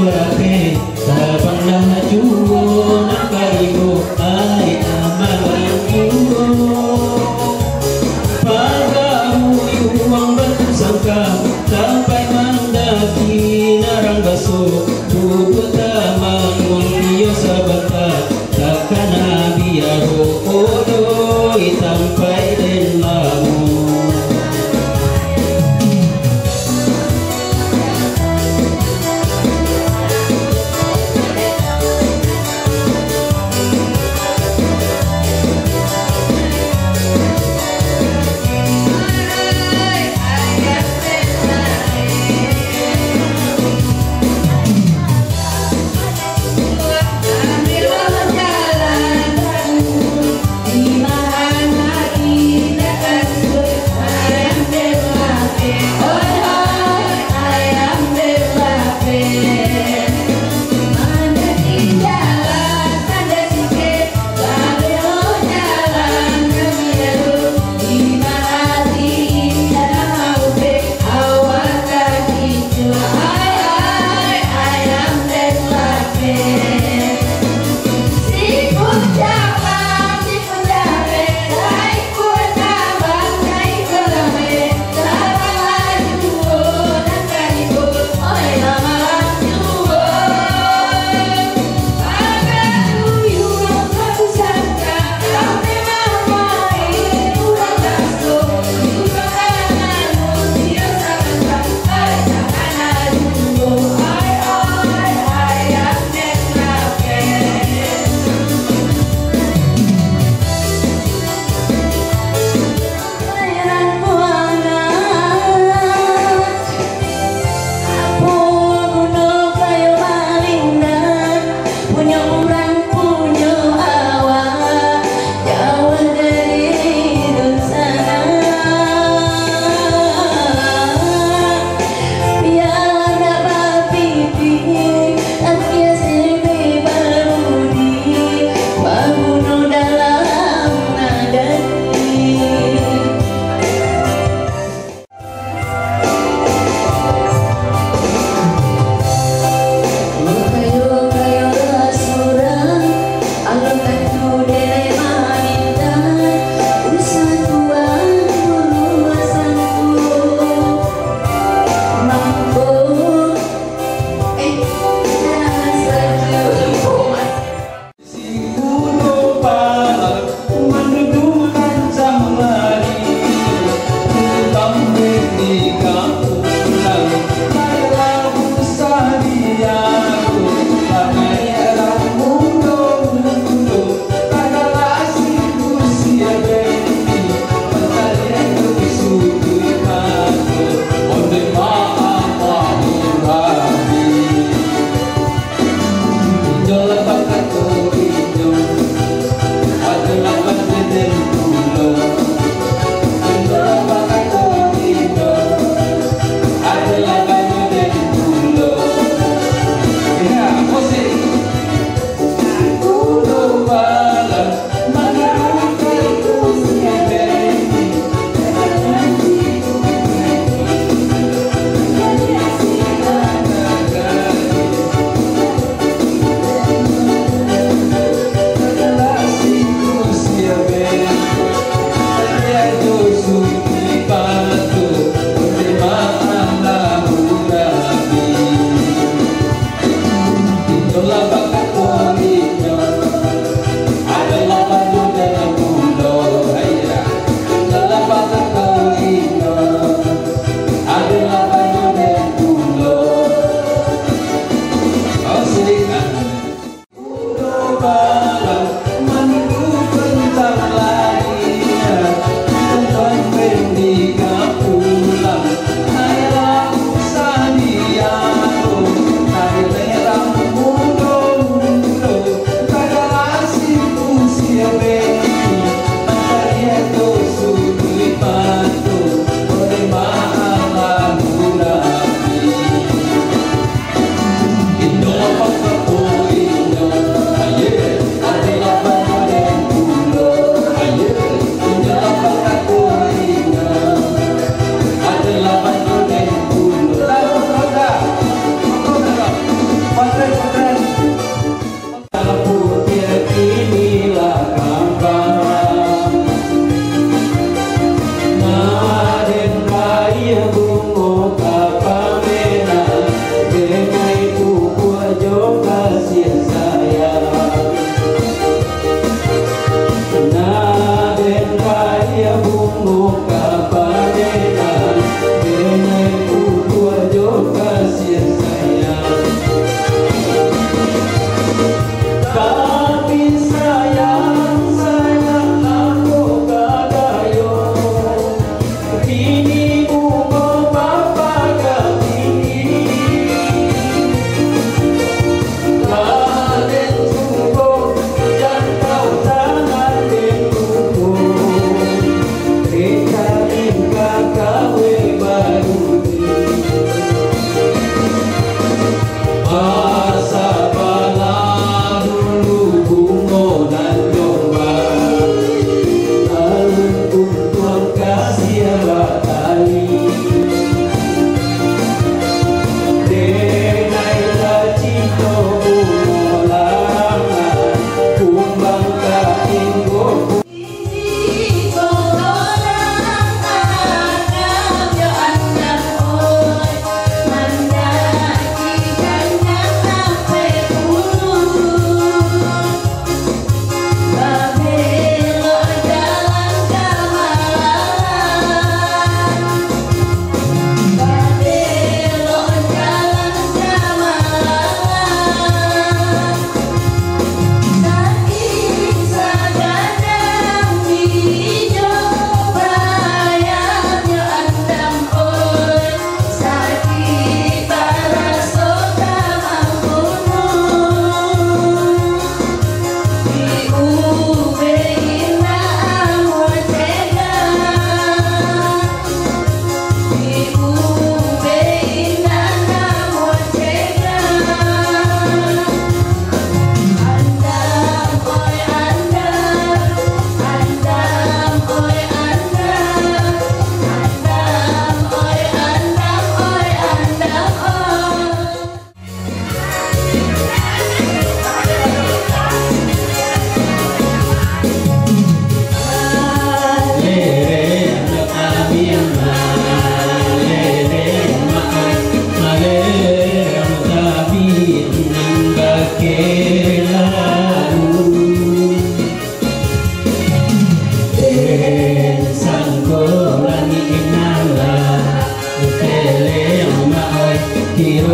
surate sabang na juo nakaigo ay amalan juo pag-auyuang batu sangka sampai mandaki naranggaso tubutamang mungkiyo sa bata takkan abiyaro odo itampay din lamo.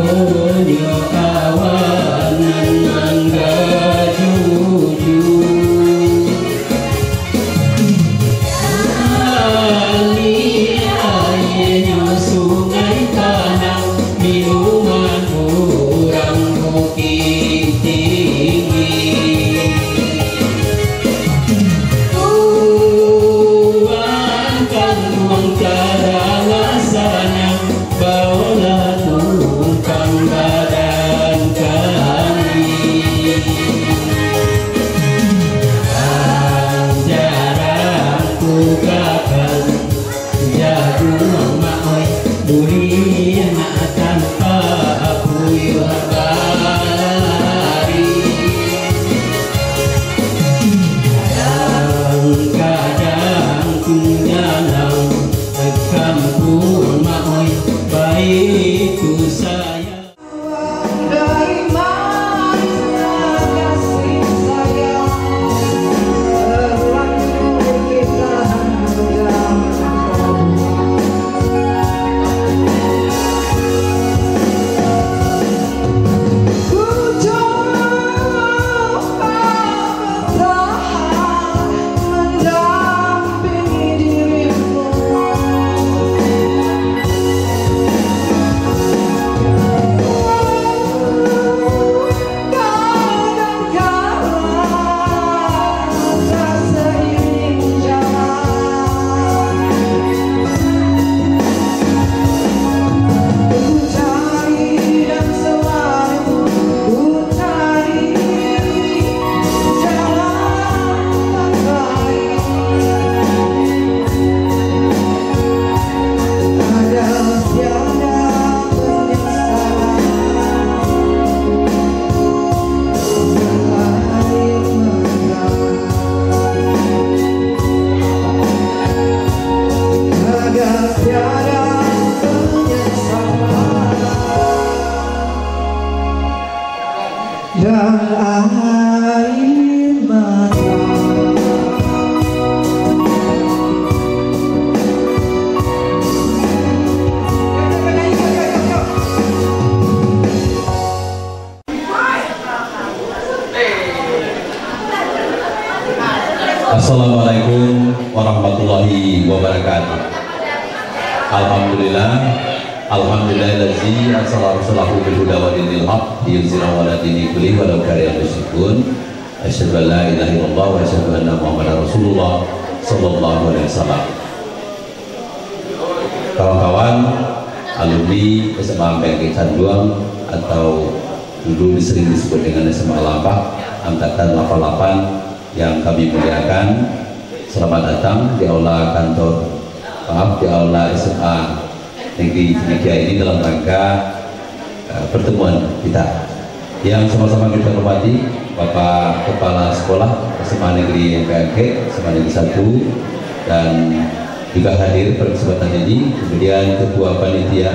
Donyo awanan mangga jujur Alirnya sungai tanah minuman orang bukit tinggi Tuangkan uang karangasana bawalah tumpang badan kami Jarang kugakan jagung maoi buli nak tanpa puyuh bari kadang kunyalang kampung maoi baik tu saya dari mana kasih sayang terlanjur kita mendamkan ku coba bertahan mendampingi dirimu dan air mata. Assalamualaikum warahmatullahi wabarakatuh. Alhamdulillah, alhamdulillahillazi arsala rasulahu bil huda wa dinil haq liyuzhirahu 'ala dini kullihi walau karihal musyrikun. Asyhadu an la ilaha illallah wa asyhadu anna Muhammadar Rasulullah sallallahu alaihi wasallam. Kawan-kawan alumni SMA MPK Canduang atau dulu sering disebut dengan SMA Lampah angkatan 88 yang kami muliakan, selamat datang di aula di aula SMA Negeri Cinikia ini dalam rangka pertemuan kita yang sama-sama kita hormati Bapak Kepala Sekolah SMA Negeri MPK SMA Negeri 1 dan juga hadir pada kesempatan ini, kemudian Ketua Panitia,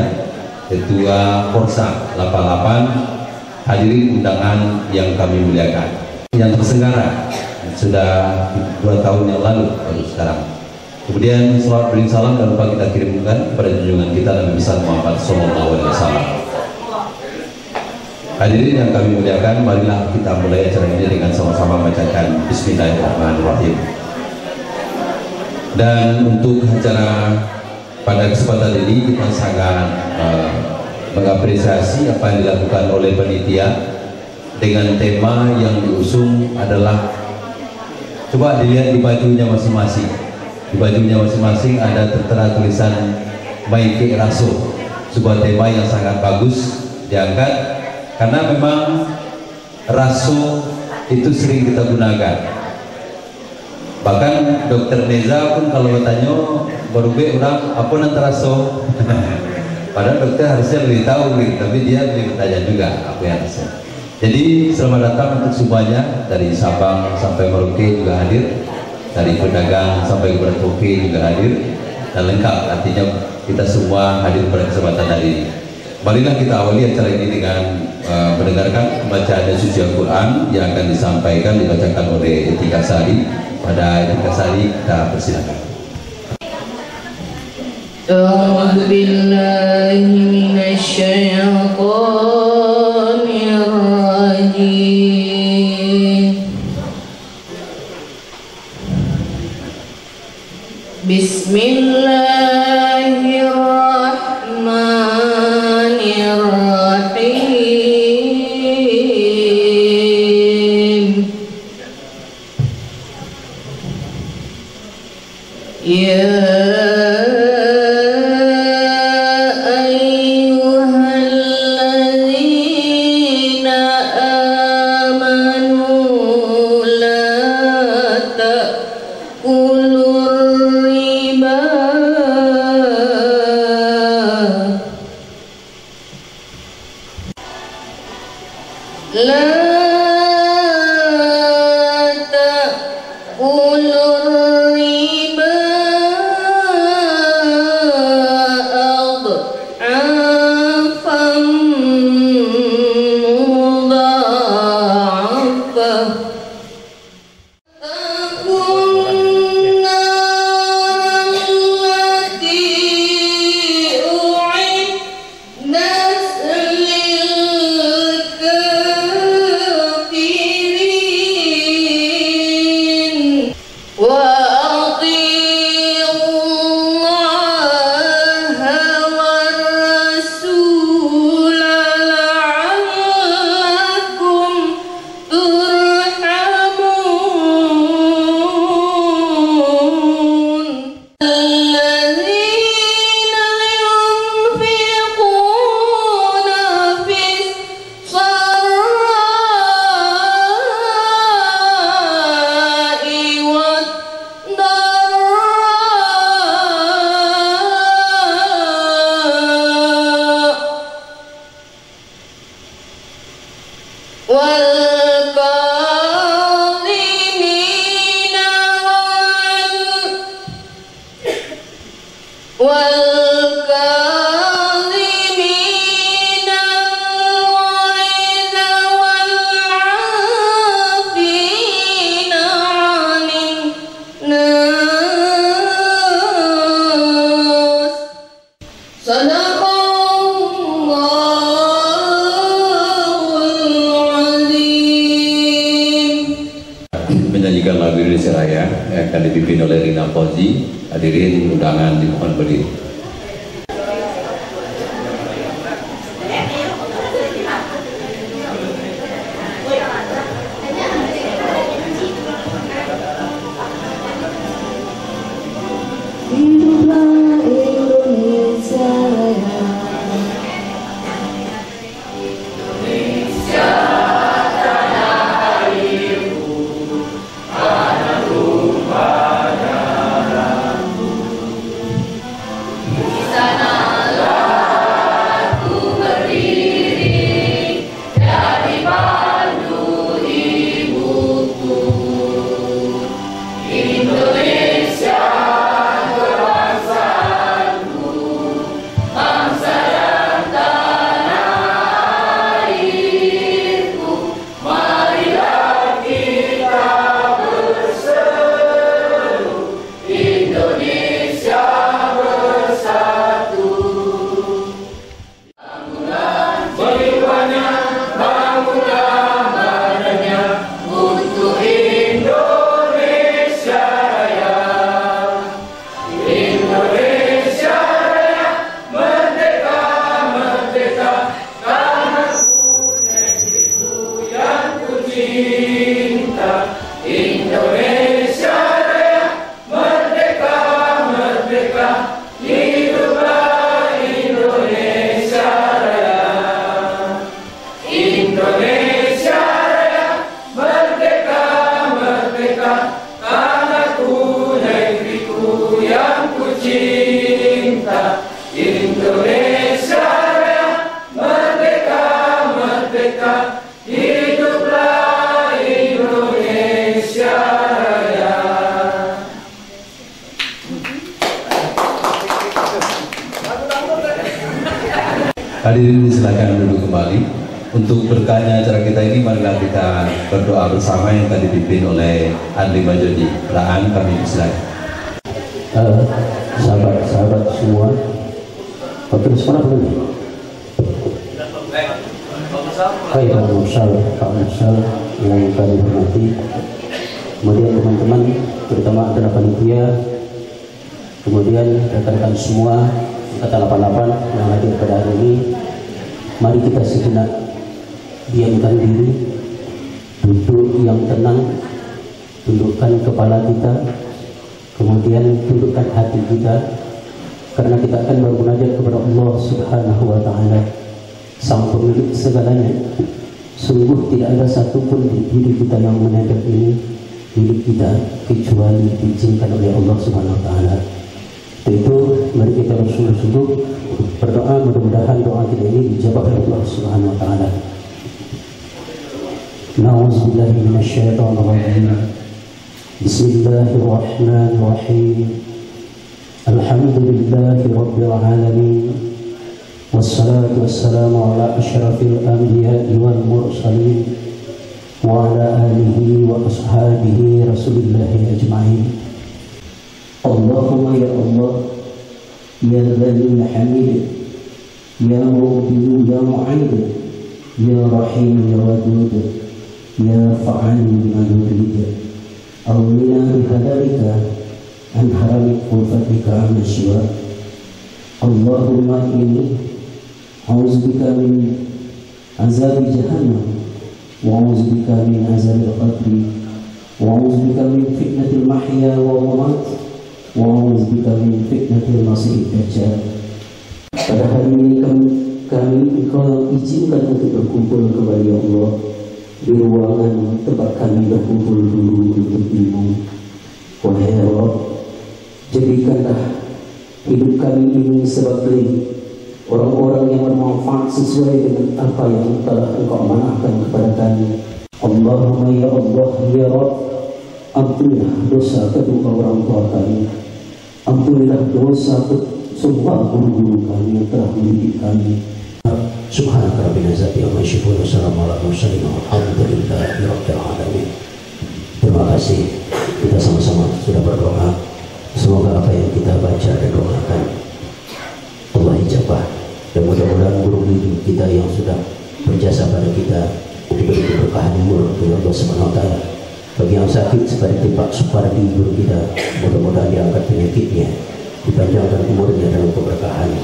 Ketua Porsa 88, hadirin undangan yang kami muliakan, yang terselenggara sudah 2 tahun yang lalu baru sekarang. Kemudian selawat beri salam dan lupa kita kirimkan kepada junjungan kita Nabi besar Muhammad sallallahu alaihi wasallam. Hadirin yang kami muliakan, marilah kita mulai acara ini dengan sama-sama membacakan Bismillahirrahmanirrahim. Dan untuk acara pada kesempatan ini kita sangat mengapresiasi apa yang dilakukan oleh panitia dengan tema yang diusung adalah, coba dilihat di bajunya masing-masing. Di bajunya masing-masing ada tertera tulisan Maike Raso, sebuah tema yang sangat bagus diangkat karena memang raso itu sering kita gunakan. Bahkan Dokter Neza pun kalau bertanya baru be orang apa nanti raso padahal dokter harusnya lebih tahu gitu, tapi dia lebih bertanya juga apa yang raso. Jadi selamat datang untuk semuanya, dari Sabang sampai Merauke juga hadir, dari pedagang sampai kepada kopi juga hadir, dan lengkap, artinya kita semua hadir pada kesempatan hari ini. Marilah kita awali acara ini dengan mendengarkan bacaan suci Al-Quran yang akan disampaikan, dibacakan oleh Etika Sari. Pada Etika Sari kita persilakan. أعوذ بالله من الشيطان الرجيم بسم الله الرحمن الرحيم يا menyanyikan lagu Indonesia Raya yang akan dipimpin oleh Rina Fauzi. Hadirin undangan dimohon berdiri. Hiduplah Indonesia Raya. Hadirin silakan duduk kembali. Untuk berkahnya acara kita ini, marilah kita berdoa bersama yang tadi dipimpin oleh Andri Majodi. Raan kami silakan. sahabat-sahabat semua. Waktu sekolah belum? Baik, Pak Mursal yang kami hormati. Kemudian teman-teman, terutama adalah panitia, kemudian rekan-rekan semua angkatan 88 yang hadir pada hari ini. Mari kita sejenak diamkan diri, duduk yang tenang, tundukkan kepala kita, kemudian tundukkan hati kita, karena kita akan bermunajat kepada Allah Subhanahu wa Ta'ala, Sang Pemilik segalanya. Sungguh tidak ada satupun di diri kita yang menempel ini milik kita kecuali diizinkan oleh Allah Subhanahu wa Ta'ala. Itu mari kita bersungguh-sungguh berdoa, mudah-mudahan doa kita ini dijawab oleh Allah Subhanahu wa Ta'ala. Na'udzubillahi minasyaitonir rajim. Bismillahirrahmanirrahim. Alhamdulillahi rabbil alamin. Wassalatu wassalamu ala asyrafil anbiya'i wal mursalin wa ala alihi wa ashabihi rasulillahi ajma'in. Allahumma ya Allah, ya Ghani ya Hamid, ya Mubin ya Mu'id, ya Rahim ya Wadud, ya Fa'al bima yurid. Awlina bihadalika an haramik ulfatika amma syiwa. Allahumma inni a'udzubika min azabi jahannam wa a'udzubika min azabil qabri wa a'udzubika min fitnatil mahya wa mamat wa a'udzubika min fitnatil masiihid dajjal. Pada hari ini kami Engkau izinkan untuk berkumpul kembali ya Allah di ruangan tempat kami berkumpul dulu untuk Ibu. Wahai Allah, jadikanlah hidup kami ini sebagai orang-orang yang bermanfaat sesuai dengan apa yang telah Engkau amanahkan kepada kami. Allahumma ya Allah ya Rabb, ampunilah dosa kedua orang tua kami, ampunilah dosa semua guru-guru kami yang telah mendidik kami. Subhanaka rabbil izzati amma yasifun, wassalamu ala mursalin, walhamdulillahi rabbil alamin. Terima kasih, kita sama-sama sudah berdoa. Semoga apa yang kita baca dan doakan Allah ijabah, dan mudah-mudahan guru kita yang sudah berjasa pada kita diberi keberkahan umur oleh Allah Subhanahu wa Ta'ala. Bagi yang sakit seperti Pak Supardi guru kita, mudah-mudahan diangkat penyakitnya, dipanjangkan umurnya dalam keberkahan.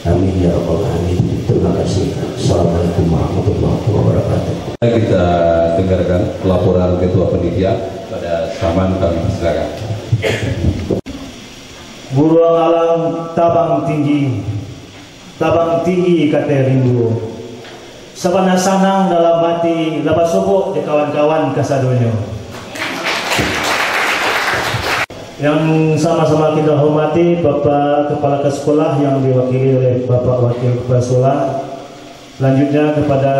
Amin ya rabbal alamin. Terima kasih. Assalamualaikum warahmatullahi wabarakatuh. Kita dengarkan laporan Ketua Panitia pada Saman, kami persilakan. Guru alam tabang tinggi kata rindu. Sabana sanang dalam hati, lepas sobok di kawan-kawan kasadonyo. Yang sama-sama kita hormati Bapak Kepala Sekolah yang diwakili oleh Bapak Wakil Kepala Sekolah. Selanjutnya kepada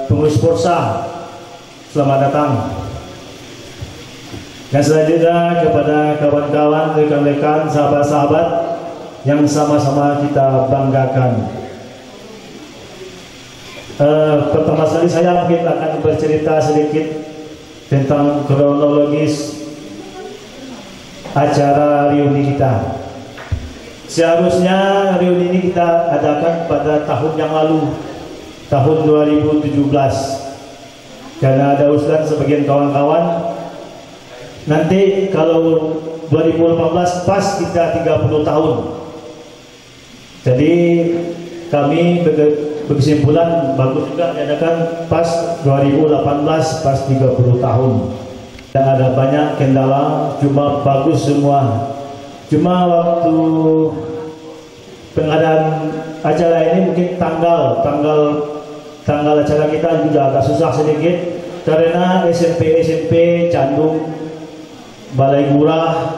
pengurus Porsa, selamat datang. Dan selanjutnya kepada kawan-kawan, rekan-rekan, sahabat-sahabat yang sama-sama kita banggakan. Pertama sekali saya mungkin akan bercerita sedikit tentang kronologis acara reuni kita. Seharusnya reuni ini kita adakan pada tahun yang lalu, tahun 2017. Karena ada usulan sebagian kawan-kawan, nanti kalau 2018 pas kita 30 tahun. Jadi kami berkesimpulan bagus juga diadakan pas 2018 pas 30 tahun. Dan ada banyak kendala, cuma bagus semua. Cuma waktu pengadaan acara ini mungkin tanggal acara kita juga agak susah sedikit karena SMP Candung, Balai Murah,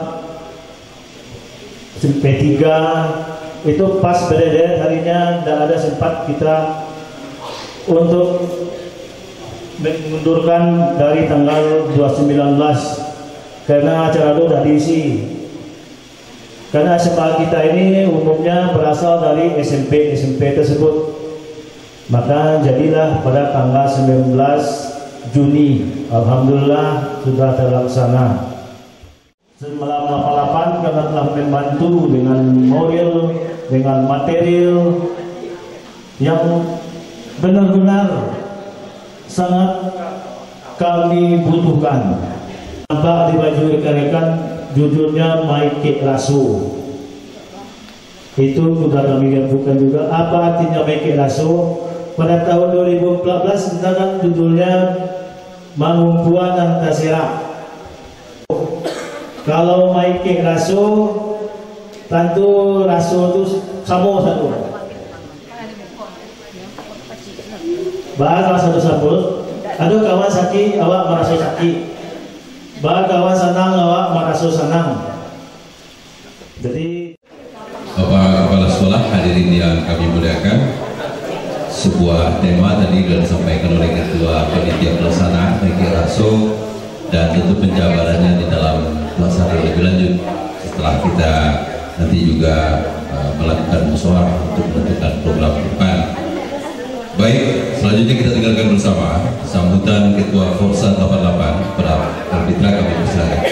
SMP 3 itu pas beda harinya, tidak ada sempat kita untuk mengundurkan dari tanggal 2019 karena acara itu sudah diisi. Karena SMA kita ini umumnya berasal dari SMP tersebut, maka jadilah pada tanggal 19 Juni. Alhamdulillah sudah terlaksana. Malam 88 karena telah membantu dengan moral, dengan material yang benar-benar sangat kami butuhkan. Nampak di baju rekan-rekan judulnya Maike Raso. Itu sudah kami gantungan juga. Apa artinya Maike Raso? Pada tahun 2014 tentang judulnya Mangumpuan Antasera. Kalau Maike Raso, tentu Raso itu samo satu. Bahas satu-satu. Aduh kawan sakit, awak merasa sakit. Bahas kawan senang, awak merasa senang. Jadi Bapak Kepala Sekolah, hadirin yang kami muliakan, sebuah tema tadi sudah disampaikan oleh Ketua Panitia Pelaksana Maike Raso, dan tentu penjabarannya di dalam pelaksanaan lebih lanjut setelah kita nanti juga melakukan musyawarah untuk menentukan program ke depan. Baik, selanjutnya kita tinggalkan bersama sambutan Ketua Forsa 88 pada Kapitra, kami persilakan.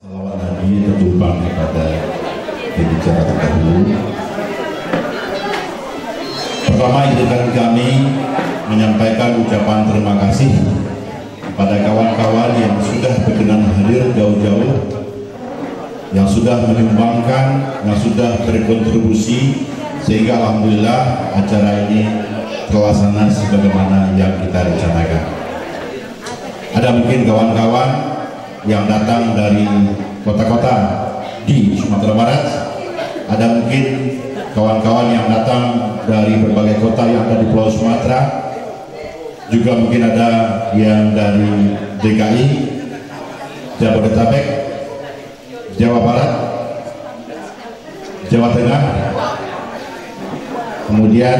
Salawat Nabi tertumpang kepada pembicara terdahulu. Pertama, izinkan kami menyampaikan ucapan terima kasih kepada kawan-kawan yang sudah berkenan hadir jauh-jauh, yang sudah menyumbangkan, yang sudah berkontribusi, sehingga alhamdulillah acara ini terlaksana sebagaimana yang kita rencanakan. Ada mungkin kawan-kawan yang datang dari kota-kota di Sumatera Barat, ada mungkin kawan-kawan yang datang dari berbagai kota yang ada di Pulau Sumatera, juga mungkin ada yang dari DKI, Jabodetabek, Jawa Barat, Jawa Tengah, kemudian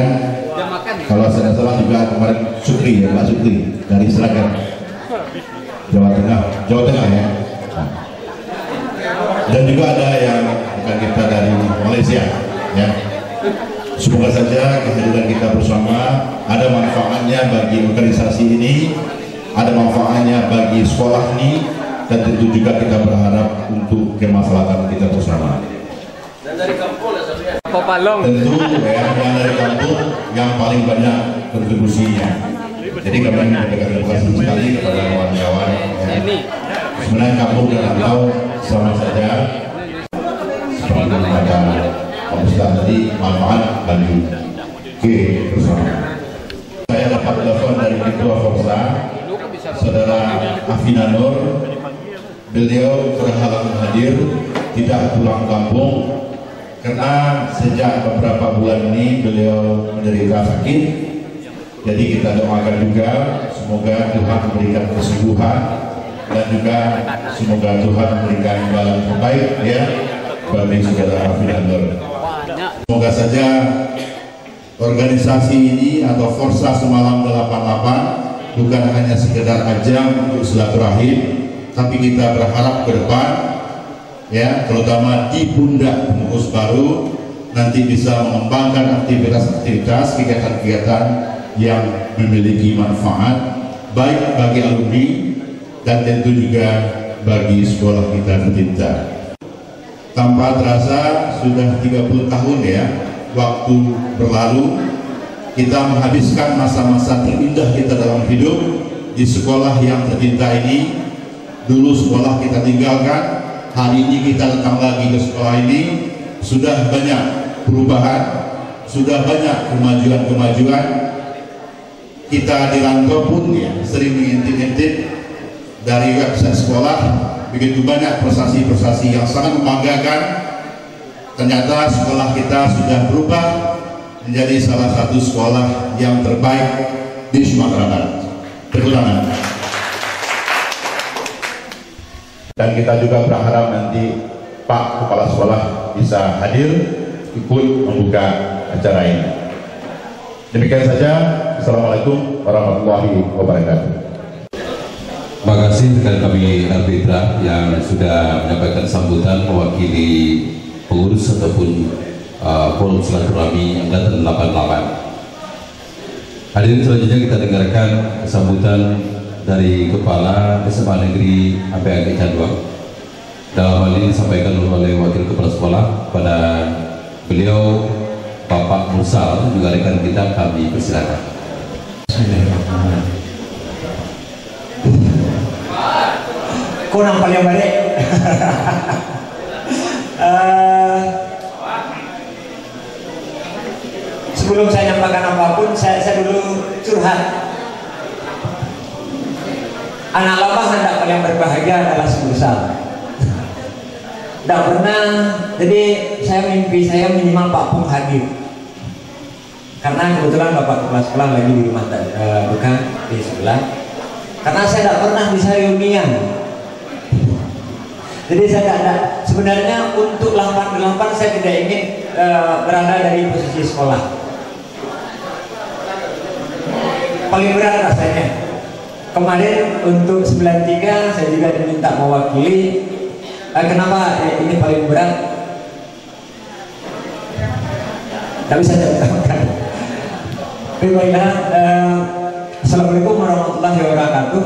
kalau saya salah juga kemarin Sukri, ya Pak Sukri dari Sragen, Jawa Tengah ya. Dan juga ada yang bukan kita dari Malaysia ya. Semoga saja kehadiran kita bersama ada manfaatnya bagi organisasi ini, ada manfaatnya bagi sekolah ini, dan tentu juga kita berharap untuk kemaslahatan kita bersama. Dan dari kampung tentu yang dari kampung yang paling banyak kontribusinya. Jadi kami memberikan terima kasih sekali kepada kawan-kawan ya. Sebenarnya kampung dan rantau sama saja, seperti kata Pak Ustaz tadi, manfaat bagi bersama. Saya dapat telepon dari Ketua Forsa, Saudara Afina Nur. Beliau berhalangan hadir, tidak pulang kampung karena sejak beberapa bulan ini beliau menderita sakit. Jadi kita doakan juga semoga Tuhan memberikan kesembuhan, dan juga semoga Tuhan memberikan imbalan terbaik ya bagi saudara Afina Nur. Semoga saja organisasi ini atau Forsa Semalam 88 bukan hanya sekedar ajang untuk silaturahim, tapi kita berharap ke depan ya, terutama di pundak pengurus baru nanti bisa mengembangkan aktivitas-aktivitas, kegiatan-kegiatan yang memiliki manfaat baik bagi alumni dan tentu juga bagi sekolah kita tercinta. Tanpa terasa sudah 30 tahun ya waktu berlalu, kita menghabiskan masa-masa terindah kita dalam hidup di sekolah yang tercinta ini. Dulu sekolah kita tinggalkan, hari ini kita datang lagi ke sekolah ini. Sudah banyak perubahan, sudah banyak kemajuan-kemajuan. Kita di rantau pun ya sering mengintip-intip dari website sekolah, begitu banyak prestasi-prestasi yang sangat membanggakan. Ternyata sekolah kita sudah berubah menjadi salah satu sekolah yang terbaik di Sumatera Barat. Tepuk tangan. Dan kita juga berharap nanti Pak Kepala Sekolah bisa hadir ikut membuka acara ini. Demikian saja. Assalamualaikum warahmatullahi wabarakatuh. Terima kasih rekan kami Arbitra yang sudah menyampaikan sambutan mewakili pengurus ataupun forum silaturahmi angkatan 88. Hadirin selanjutnya kita dengarkan sambutan dari Kepala SMA Negeri APAG Canduang Dalam hal ini disampaikan oleh Wakil Kepala Sekolah pada beliau Bapak Mursal, juga rekan kita, kami persilakan. Kurang paling balik. Sebelum saya nyampaikan apapun, saya dulu curhat. Anak labah anak paling berbahagia adalah sebesar. Tidak pernah, jadi saya mimpi saya minimal Pak Pung hadir. Karena kebetulan Bapak Kepala Sekolah lagi di rumah bukan di sebelah. Karena saya tidak pernah bisa reunian. Jadi saya tidak, sebenarnya untuk 88 saya tidak ingin berada dari posisi sekolah. Paling berat rasanya. Kemarin untuk 93 saya juga diminta mewakili. Kenapa ini paling berat? Tapi saya ceritakan. Baiklah, Assalamualaikum warahmatullahi wabarakatuh.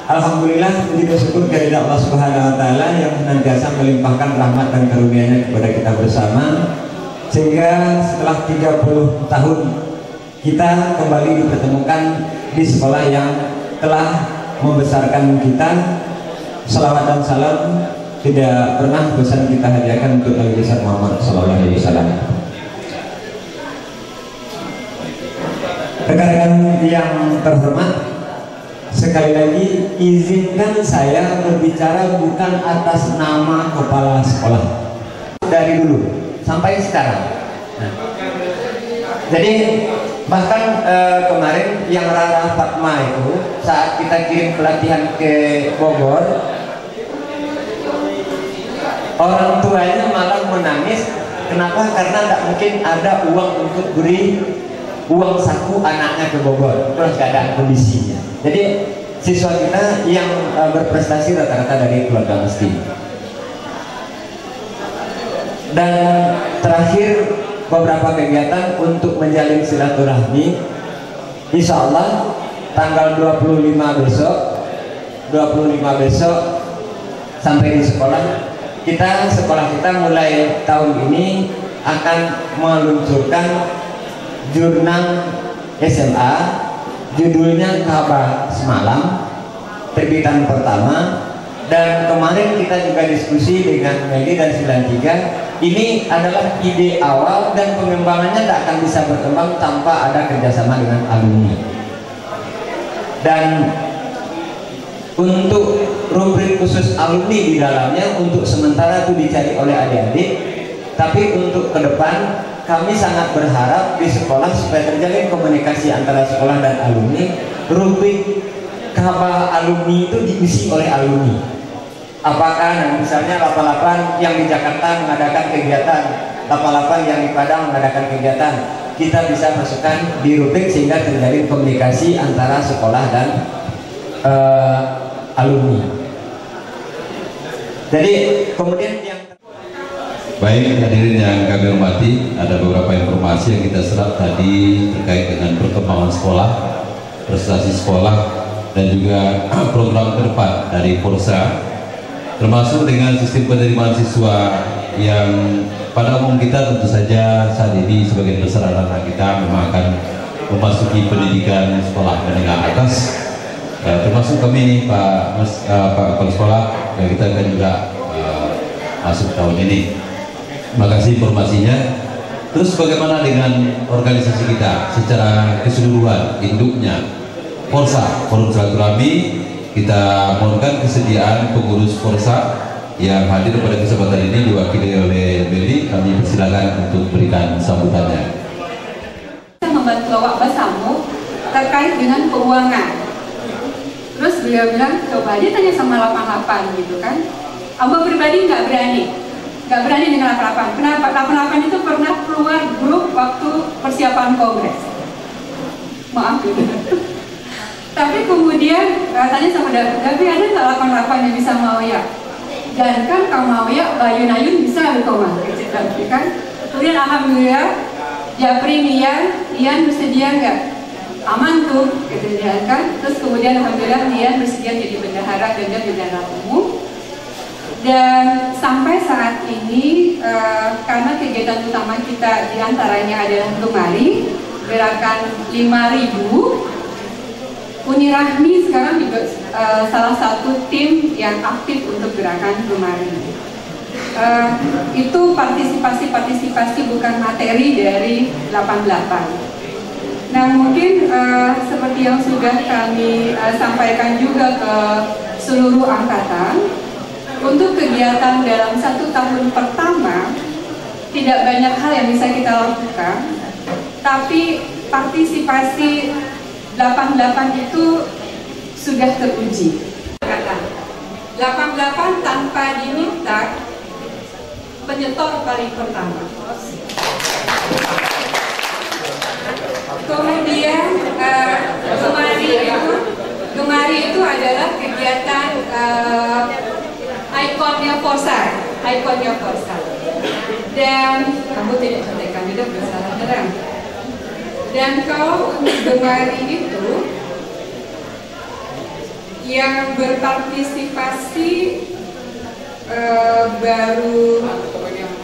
Alhamdulillah, puji bersyukur kehadirat Allah Subhanahu wa taala yang senantiasa melimpahkan rahmat dan karunia-Nya kepada kita bersama, sehingga setelah 30 tahun kita kembali dipertemukan di sekolah yang telah membesarkan kita. Salawat dan salam tidak pernah bosan kita hadiahkan untuk Nabi besar Muhammad Sallallahu Alaihi Wasallam. Rekan-rekan yang terhormat, sekali lagi izinkan saya berbicara bukan atas nama kepala sekolah dari dulu sampai sekarang. Nah, jadi bahkan kemarin yang Rara Fatma itu saat kita kirim pelatihan ke Bogor, orang tuanya malah menangis. Kenapa? Karena tidak mungkin ada uang untuk beri uang saku anaknya ke Bogor, terus keadaan kondisinya. Jadi siswa kita yang berprestasi rata-rata dari keluarga miskin. Dan terakhir beberapa kegiatan untuk menjalin silaturahmi. Insya Allah tanggal 25 besok sampai di sekolah kita mulai tahun ini akan meluncurkan jurnal SMA, judulnya Kabar Semalam, terbitan pertama. Dan kemarin kita juga diskusi dengan Meli dan 93. Ini adalah ide awal dan pengembangannya tidak akan bisa berkembang tanpa ada kerjasama dengan alumni. Dan untuk rubrik khusus alumni di dalamnya untuk sementara itu dicari oleh adik-adik. Tapi untuk ke depan kami sangat berharap di sekolah supaya terjalin komunikasi antara sekolah dan alumni. Rubrik kabar alumni itu diisi oleh alumni. Apakah misalnya 88 yang di Jakarta mengadakan kegiatan, 88 yang di Padang mengadakan kegiatan, kita bisa masukkan di rubrik sehingga terjalin komunikasi antara sekolah dan alumni. Jadi kemudian yang baik, hadirin yang kami hormati, ada beberapa informasi yang kita serap tadi terkait dengan perkembangan sekolah, prestasi sekolah, dan juga program ke depan dari Porsa, termasuk dengan sistem penerimaan siswa yang pada umum kita tentu saja saat ini sebagian besar anak-anak kita memang akan memasuki pendidikan sekolah menengah atas, termasuk kami nih Pak Kepala Sekolah yang kita akan juga masuk tahun ini. Terima kasih informasinya. Terus bagaimana dengan organisasi kita secara keseluruhan, induknya Porsa, Forum Silaturahmi. Kita mohonkan kesediaan pengurus Porsa yang hadir pada kesempatan ini diwakili oleh Meli. Kami persilakan untuk berikan sambutannya. Saya membantu awak bersambung terkait dengan keuangan. Terus beliau bilang, coba aja tanya sama 88 gitu kan. Abang pribadi nggak berani dengan 88. Kenapa? 88 itu pernah keluar grup waktu persiapan kongres. Maaf gitu. Tapi kemudian katanya sama Davi, ada nggak 88 yang bisa mau ya? Dan kan kalau mau ya, Bayun bisa berkoma, gitu kan? Kemudian alhamdulillah, Japri, Ian bersedia nggak? Aman tuh, gitu kan? Terus kemudian alhamdulillah Ian bersedia jadi bendahara dan dia bendahara umum. Dan sampai saat ini karena kegiatan utama kita diantaranya adalah Gemari, gerakan 5.000, Uni Rahmi sekarang juga salah satu tim yang aktif untuk gerakan Gemari. Itu partisipasi bukan materi dari 88. Nah mungkin seperti yang sudah kami sampaikan juga ke seluruh angkatan, untuk kegiatan dalam 1 tahun pertama tidak banyak hal yang bisa kita lakukan, tapi partisipasi 88 itu sudah teruji. 88 tanpa diminta penyetor paling pertama. Kemudian Gemari itu adalah kegiatan ikonnya Forsar. Dan kamu tidak cantik kandidat bersalah terang. Dan kalau Gemari itu yang berpartisipasi baru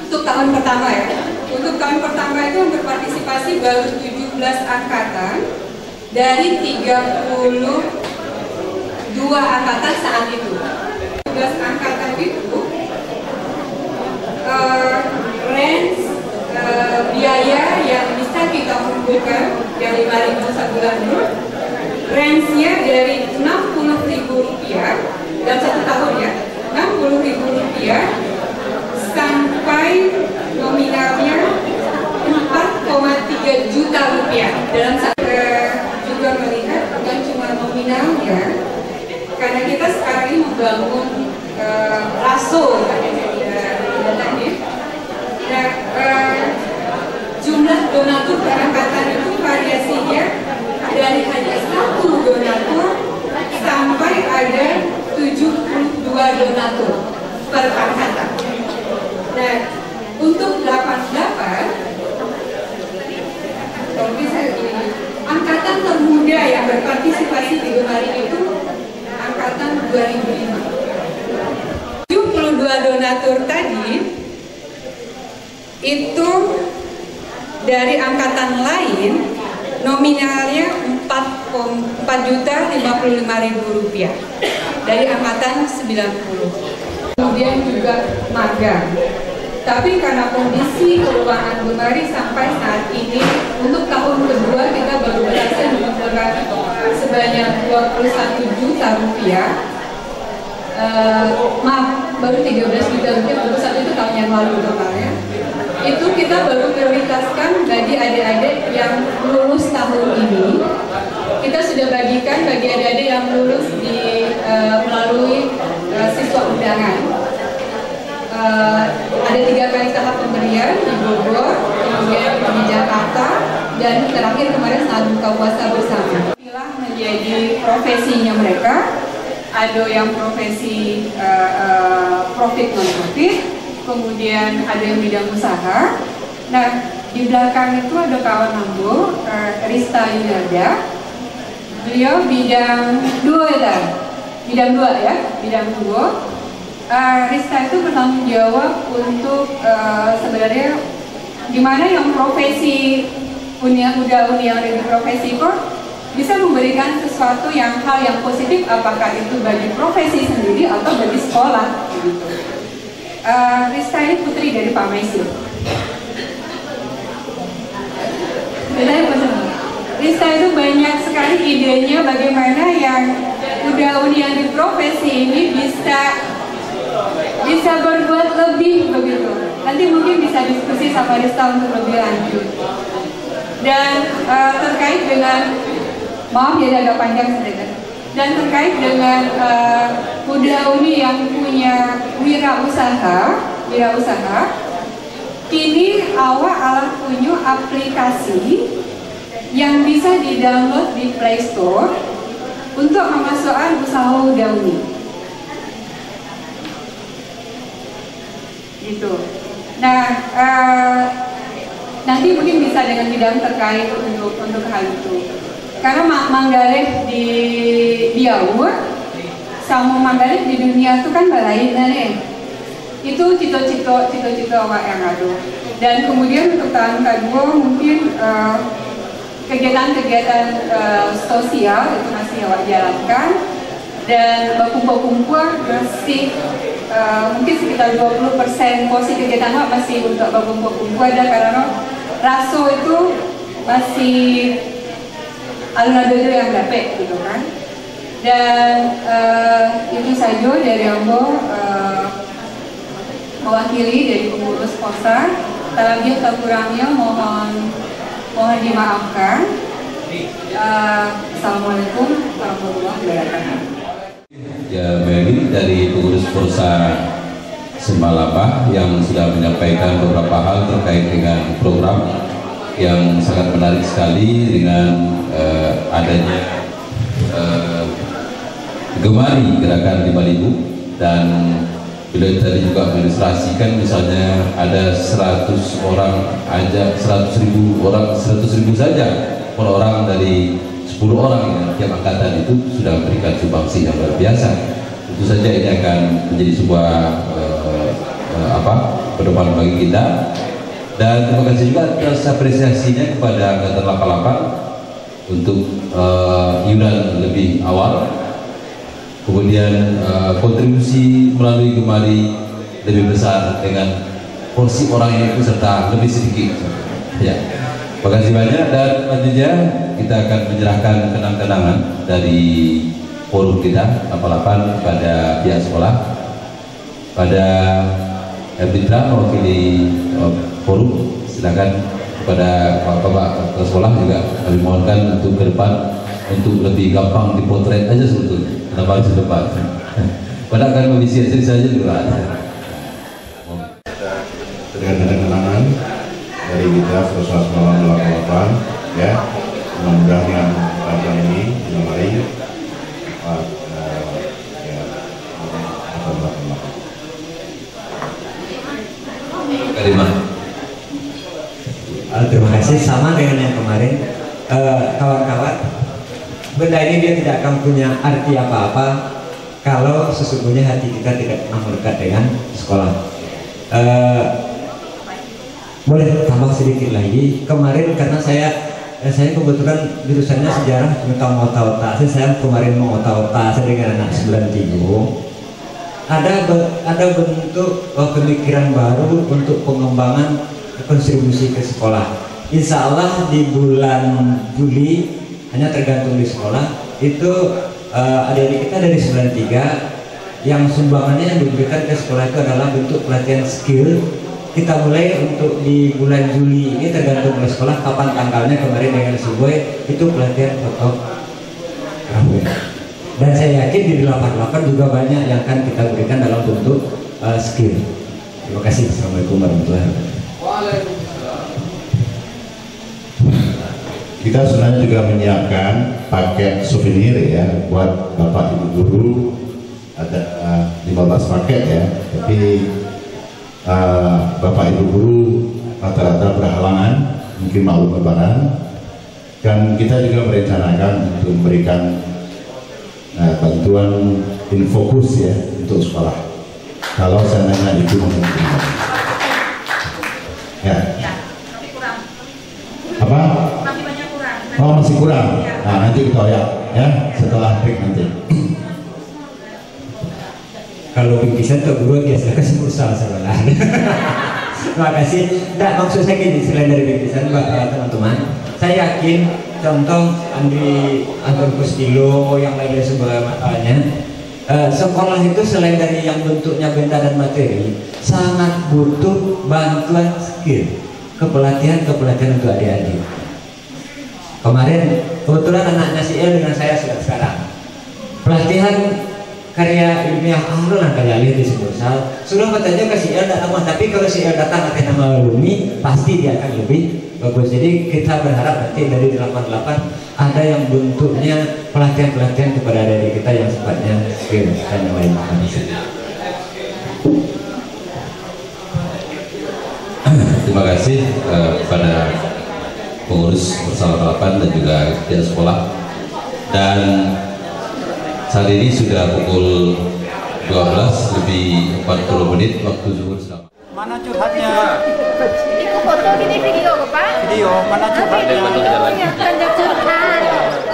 untuk tahun pertama ya. Untuk tahun pertama itu yang berpartisipasi baru 17 angkatan dari 32 angkatan saat itu. 17 angkatan itu range biaya yang bisa kita kumpulkan dari 5.000 sebulan itu range-nya dari Rp60.000 dalam 1 tahun ya, Rp60.000 sampai nominalnya Rp4,3 juta dalam satu. Juga melihat bukan cuma nominalnya, karena kita sekarang ini membangun raso tadi. Nah, jumlah donatur per angkatan itu variasinya dari hanya 1 donatur sampai ada 72 donatur per angkatan. Nah, untuk 88 angkatan termuda yang berpartisipasi di Gemari itu angkatan 2005. 72 donatur tadi itu dari angkatan lain nominalnya Rp4.055.000 dari angkatan 90. Kemudian juga magang. Tapi karena kondisi keuangan Gemari sampai saat ini untuk tahun kedua kita baru berhasil mengumpulkan sebanyak Rp21 juta. Maaf, baru 13 juta rupiah, baru satu itu tahun yang lalu totalnya. Itu kita baru prioritaskan bagi adik-adik yang lulus tahun ini. Kita sudah bagikan bagi adik-adik yang lulus melalui siswa undangan. Ada 3 kali tahap pemberian di Bogor, kemudian di Jakarta, dan terakhir kemarin saat buka puasa bersama. Pilih menjadi profesinya mereka. Ada yang profesi profit non-profit, kemudian ada yang bidang usaha. Nah, di belakang itu ada kawan Ambo, Rista Yunarda. Beliau bidang 2 ya, bidang 2. Rista itu bertanggung jawab untuk sebenarnya gimana yang profesi udah yang ada di profesi kok bisa memberikan sesuatu hal yang positif, apakah itu bagi profesi sendiri atau bagi sekolah gitu. Rista ini putri dari Pak Maisir. Rista itu banyak sekali idenya bagaimana yang udah yang di profesi ini bisa berbuat lebih begitu. Nanti mungkin bisa diskusi sama Rista untuk lebih lanjut. Dan terkait dengan maaf ya agak panjang sedikit. Dan terkait dengan Muda Uni yang punya wirausaha, kini awal punya aplikasi yang bisa di-download di Play Store untuk memasukkan usaha Muda Uni. Gitu. Nah, nanti mungkin bisa dengan bidang terkait untuk hal itu. Karena Manggaleh di Biau sama Manggaleh di dunia itu kan lain nih. Itu cita-cita awak yang ada. Dan kemudian untuk tahun kedua mungkin kegiatan-kegiatan sosial itu masih awak jalankan, dan berkumpul-kumpul masih mungkin sekitar 20% porsi kegiatan awak masih untuk berkumpul-kumpul ada, karena rasa itu masih alun-alun yang dapat gitu kan. Dan itu saja dari Allah, mewakili dari pengurus Posa. Lebih atau kurangnya mohon dimaafkan. Assalamualaikum warahmatullahi wabarakatuh. Ya, Mary dari pengurus Posa Sembalapa yang sudah menyampaikan beberapa hal terkait dengan program yang sangat menarik sekali dengan adanya gemari gerakan 5.000, dan beliau tadi juga mengilustrasikan misalnya ada 100 orang aja, 100.000 orang, 100.000 saja per orang dari 10 orang yang tiap angkatan itu sudah memberikan sumbangsi yang luar biasa. Tentu saja ini akan menjadi sebuah pedoman bagi kita. Dan terima kasih juga atas apresiasinya kepada angkatan 88 untuk iuran lebih awal. Kemudian kontribusi melalui gemari lebih besar dengan porsi orang yang ikut serta lebih sedikit. Ya, terima kasih banyak, dan selanjutnya kita akan menyerahkan kenang-kenangan dari forum kita 88 kepada pihak sekolah. Pada Bitra mewakili forum, silakan kepada Bapak Kepala Sekolah juga kami mohonkan untuk ke depan untuk lebih gampang dipotret aja sebetulnya. Kenapa harus depan? Pada akan mengisi hasil saja juga ada. Dengan kenangan dari kita Proses Malam 88 ya, mudah-mudahan program ini dimulai terima kasih. Sama dengan yang kemarin, kawan-kawan, benda ini dia tidak akan punya arti apa-apa kalau sesungguhnya hati kita tidak pernah melekat dengan sekolah. Boleh tambah sedikit lagi. Kemarin karena saya kebetulan jurusannya sejarah tentang otak-otak. Saya kemarin mau otak-otak saya dengan anak 93. Ada bentuk pemikiran baru untuk pengembangan kontribusi ke sekolah. Insya Allah di bulan Juli, hanya tergantung di sekolah, itu adik-adik kita dari 93 yang sumbangannya yang diberikan ke sekolah itu adalah bentuk pelatihan skill. Kita mulai untuk di bulan Juli ini, tergantung oleh sekolah kapan tanggalnya. Kemarin dengan Siboy itu pelatihan fotografi, dan saya yakin di 88 juga banyak yang akan kita berikan dalam bentuk skill. Terima kasih. Assalamualaikum warahmatullahi wabarakatuh. Kita sebenarnya juga menyiapkan paket souvenir ya buat Bapak Ibu guru, ada 15 paket ya, tapi Bapak Ibu guru rata-rata berhalangan, mungkin malu lebaran, dan kita juga merencanakan untuk memberikan bantuan infokus ya untuk sekolah kalau seandainya itu memungkinkan ya. Apa? Oh, masih kurang. Nah, nanti kita ya setelah break nanti. Kalau bingkisan tuh guru biasa kasih pulsa sebenarnya. Terima kasih. Tidak, maksud saya gini, selain dari bingkisan teman-teman, saya yakin contoh Anton Kustilo yang lainnya sebagainya, sekolah itu selain dari yang bentuknya benda dan materi, sangat butuh bantuan skill, kepelatihan untuk adik-adik. Kemarin kebetulan anaknya si El dengan saya sudah sekarang pelatihan karya ilmiah lah kayak lihat di Sebursal sudah katanya ke si El datang, tapi kalau si El datang akan nama alumni pasti dia akan lebih bagus. Jadi kita berharap nanti dari 88 ada yang bentuknya pelatihan kepada adik-adik kita yang sifatnya skill dan yang lain. Terima kasih kepada pengurus bersama 8 dan juga pihak sekolah. Dan saat ini sudah pukul 12 lebih 40 menit waktu zuhur. Mana curhatnya? Itu foto gini video Pak? Video, mana curhatnya? Curhat.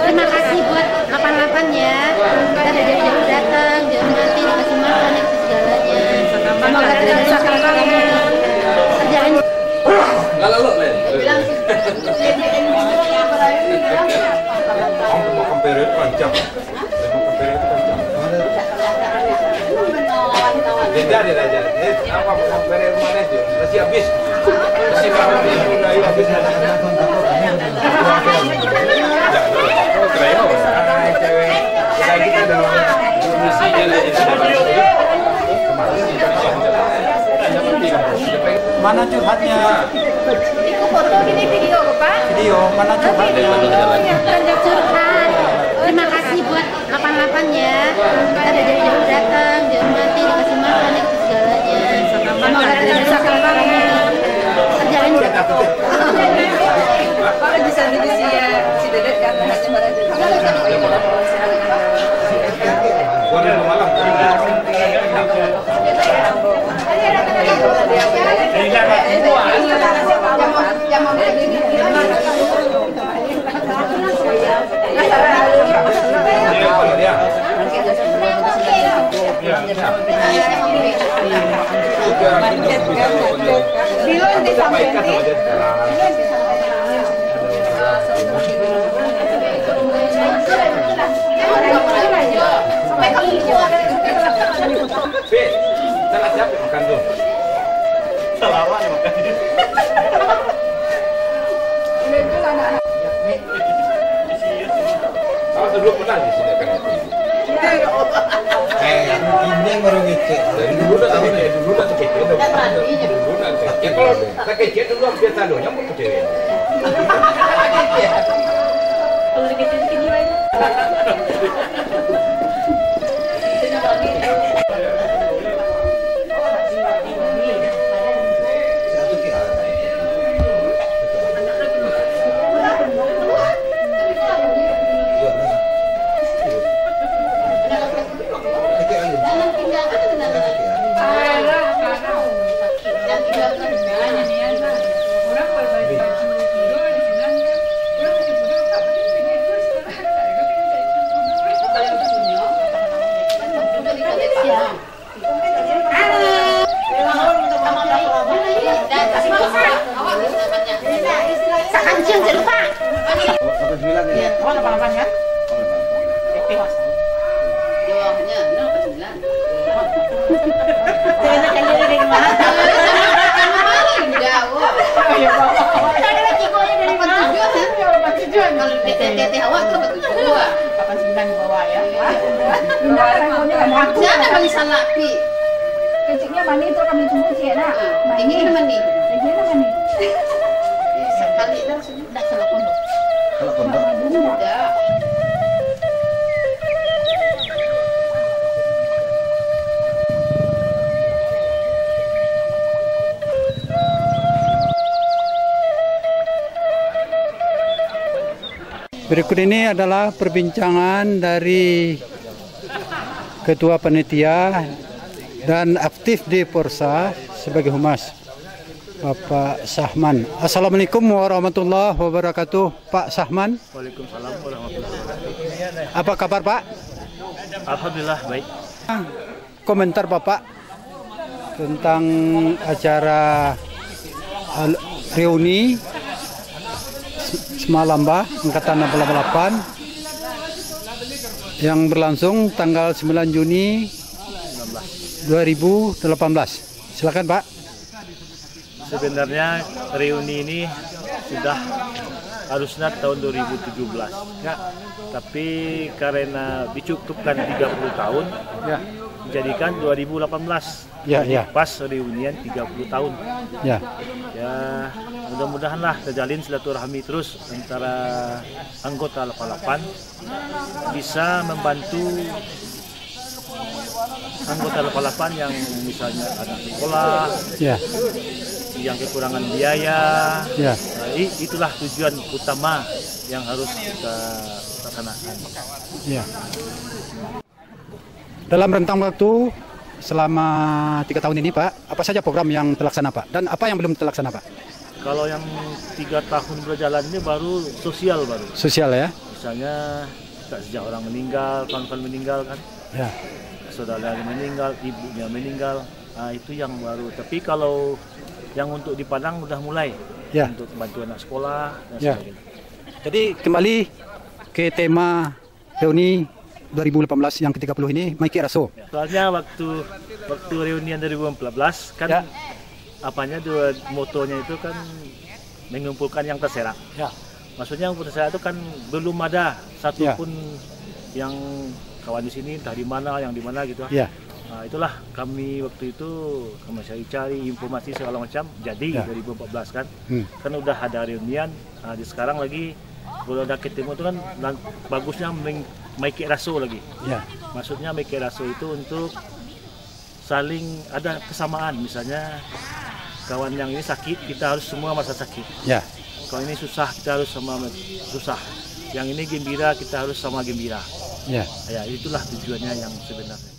Terima kasih buat 88 ya. Kita udah jauh-jauh datang, dihormati, dikasih makan, dikasih segalanya. Semoga kita bisa kerjain. Enggak lalu, Men. Bilang Kompere panjang. Tidak aja. Apa kompere mana itu? Masih habis. Masih habis. Mana curhatnya? Itu foto gini video Pak? Video, mana curhatnya? Curhat. Terima kasih buat 88 ya. Kita udah jauh-jauh datang, dihormati, dikasih makan, dikasih segalanya. Semoga kita bisa kerjain. Pak bisa gitu sih ya, si Dedet kan hanya berada dulu pernah di sini kan? Ini baru ngecek. Dari dulu dah tahu nih, dulu dah kecil. Dulu dah kecil. Ya kalau tak kecil dulu biasa dulu, yang betul cewek. Kalau kecil segini aja. Kencingnya mani itu kami tunggu sih nak. Ini mani. Ini mani. Sekali dah sudah salah pondok. Salah pondok. Sudah. Berikut ini adalah perbincangan dari Ketua Panitia dan aktif di Porsa sebagai humas, Bapak Sahman. Assalamualaikum warahmatullahi wabarakatuh, Pak Sahman. Waalaikumsalam warahmatullahi wabarakatuh. Apa kabar, Pak? Alhamdulillah baik. Komentar Bapak tentang acara reuni semalam Angkatan 88 yang berlangsung tanggal 9 Juni 2018. Silakan Pak. Sebenarnya reuni ini sudah harusnya tahun 2017 ya, tapi karena dicukupkan 30 tahun ya, dijadikan 2018 ya, ya. Pas reunian 30 tahun ya. Ya, mudah-mudahanlah terjalin silaturahmi terus antara anggota 88, bisa membantu anggota 88 yang misalnya ada sekolah ya, yang kekurangan biaya ya. Nah, itulah tujuan utama yang harus kita laksanakan Ya. Dalam rentang waktu selama 3 tahun ini Pak, apa saja program yang terlaksana Pak? Dan apa yang belum terlaksana Pak? Kalau yang 3 tahun berjalan ini baru sosial baru. Sosial ya? Misalnya sejak orang meninggal, kawan-kawan meninggal kan. Ya. Saudara meninggal, ibunya meninggal. Nah, itu yang baru. Tapi kalau yang untuk di Padang udah mulai. Ya. Untuk bantu anak sekolah dan Ya. sebagainya. Jadi kembali ke tema reuni 2018 yang ke-30 ini, Maiki Raso. Soalnya waktu reunian 2014 kan apanya dua motonya itu kan mengumpulkan yang terserak. Ya. Maksudnya yang terserak itu kan belum ada satupun yang kawan di sini entah di mana yang di mana gitu. Ya. Nah, itulah kami waktu itu kami cari informasi segala macam. Jadi 2014 kan kan udah ada reunian. Nah, di sekarang lagi kalau ada ketemu itu kan bagusnya Maiki Raso lagi. Ya. Maksudnya Maiki Raso itu untuk saling ada kesamaan. Misalnya kawan yang ini sakit, kita harus semua masa sakit. Ya. Kalau ini susah, kita harus sama susah. Yang ini gembira, kita harus sama gembira. Ya. Ya, itulah tujuannya yang sebenarnya.